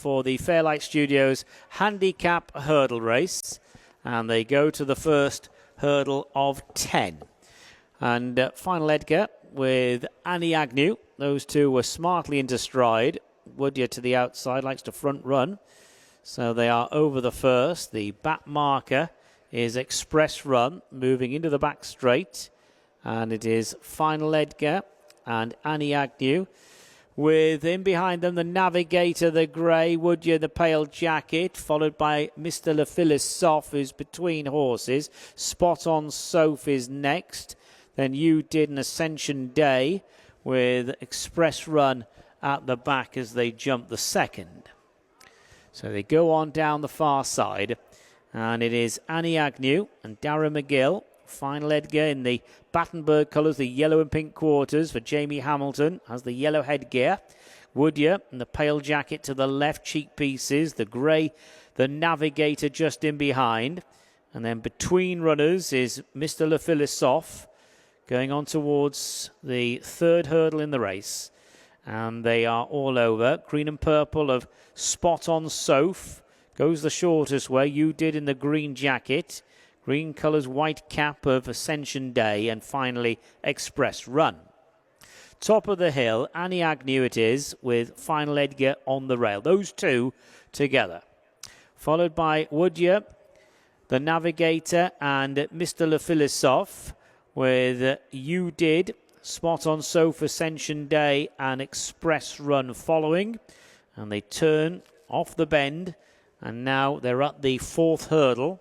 for the Fairlight Studios handicap hurdle race, and they go to the first hurdle of 10. And Final Edgar with Annie Agnew. Those two were smartly into stride. Woodyard to the outside, likes to front run. So they are over the first. The back marker is Express Run, moving into the back straight. And it is Final Edgar and Annie Agnew. With in behind them, the Navigator, the grey, Woodyard, the pale jacket, followed by Mr. LaPhyllis Soft, who's between horses. Spot on Soph is next. Then You Did an Ascension Day with Express Run at the back as they jump the second. So they go on down the far side, and it is Annie Agnew and Darren McGill. Final Edgar in the Battenberg colours, the yellow and pink quarters for Jamie Hamilton, has the yellow headgear. Woodyard and the pale jacket to the left, cheek pieces, the grey, the Navigator just in behind. And then between runners is Mr. LaPhyllis Soft, going on towards the third hurdle in the race. And they are all over. Green and purple of Spot on Soph goes the shortest way. You Did in the green jacket. Green colours, white cap of Ascension Day, and finally Express Run. Top of the hill, Annie Agnew it is, with Final Edgar on the rail. Those two together. Followed by Woodyard, the Navigator, and Mr. LaPhyllis Soft, with You Did, Spot on Soph, Ascension Day, and Express Run following. And they turn off the bend, and now they're at the fourth hurdle.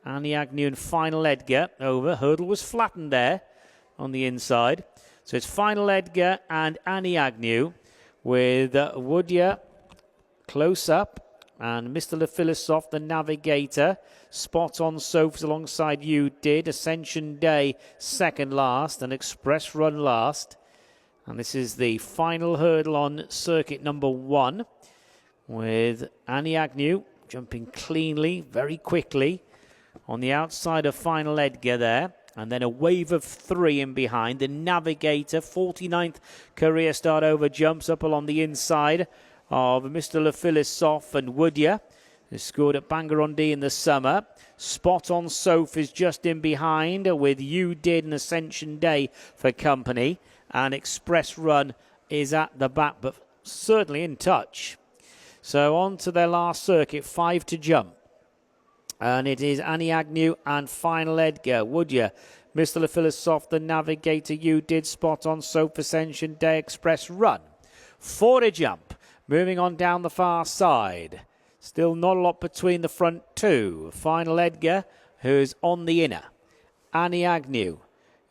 Annie Agnew and Final Edgar over. Hurdle was flattened there on the inside. So it's Final Edgar and Annie Agnew with Woodyard close up and Mr. LaPhyllis Soft, the Navigator. Spot on Soph's alongside You Did. Ascension Day second last and Express Run last. And this is the final hurdle on circuit number 1 with Annie Agnew jumping cleanly, very quickly. On the outside of Final Edgar there. And then a wave of 3 in behind. The Navigator, 49th career start over, jumps up along the inside of Mr. LaPhyllis Soft and Woodyard, who scored at Bangor-on-Dee in the summer. Spot on Soph is just in behind with You Did an Ascension Day for company. And Express Run is at the back, but certainly in touch. So on to their last circuit, 5 to jump. And it is Annie Agnew and Final Edgar. Woodyard, Mr. LaPhyllis Soft, the Navigator, You Did, Spot on Soph, Ascension Day, Express Run. 4 to jump. Moving on down the far side. Still not a lot between the front two. Final Edgar, who's on the inner. Annie Agnew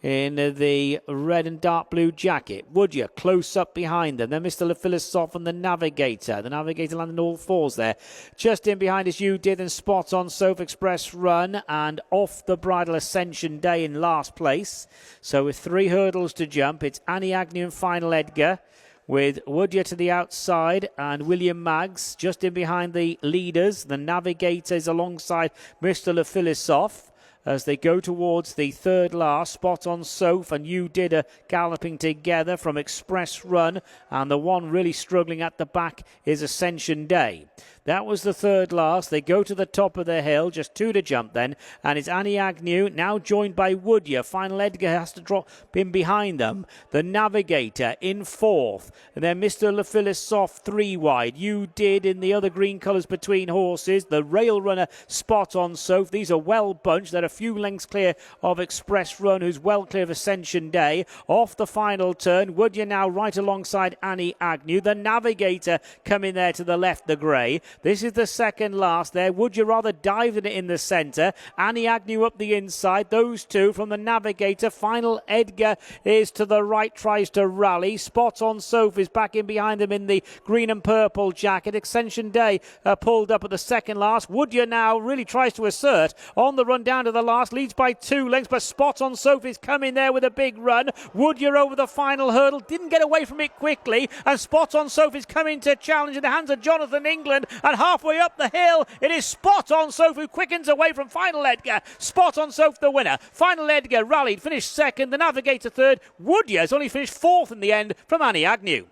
in the red and dark blue jacket. Woodyard close up behind them. Then Mr. LaPhyllis Soft and the Navigator. The Navigator landing all fours there. Just in behind is You Did and Spot on Soph, Express Run. And off the bridle Ascension Day in last place. So with 3 hurdles to jump, it's Annie Agnew and Final Edgar, with Woodyard to the outside and William Maggs just in behind the leaders. The Navigators alongside Mr. LaPhyllis Soft as they go towards the third last. Spot on Soph and You Did a galloping together from Express Run, and the one really struggling at the back is Ascension Day. That was the third last. They go to the top of the hill, just 2 to jump then, and it's Annie Agnew now joined by Woodyard. Final Edgar has to drop in behind them. The Navigator in 4th, and then Mr. LaPhyllis Soft 3 wide. You Did in the other green colours between horses. The rail runner Spot on Soph. These are well bunched. They're a few lengths clear of Express Run, who's well clear of Ascension Day. Off the final turn, Woodyard now right alongside Annie Agnew. The Navigator coming there to the left, the grey. This is the second last there. Woodyard rather dived in it in the centre. Annie Agnew up the inside. Those two from the Navigator. Final Edgar is to the right, tries to rally. Spot on Soph is back in behind them in the green and purple jacket. Ascension Day pulled up at the second last. Woodyard now really tries to assert on the run down to the last. Leads by 2 lengths, but Spot on Soph is coming there with a big run. Woodyard over the final hurdle. Didn't get away from it quickly. And Spot on Soph is coming to challenge in the hands of Jonathan England. And halfway up the hill, it is Spot on Soph who quickens away from Final Edgar. Spot on Soph the winner. Final Edgar rallied, finished second. The Navigator third. Woodyard's only finished 4th in the end from Annie Agnew.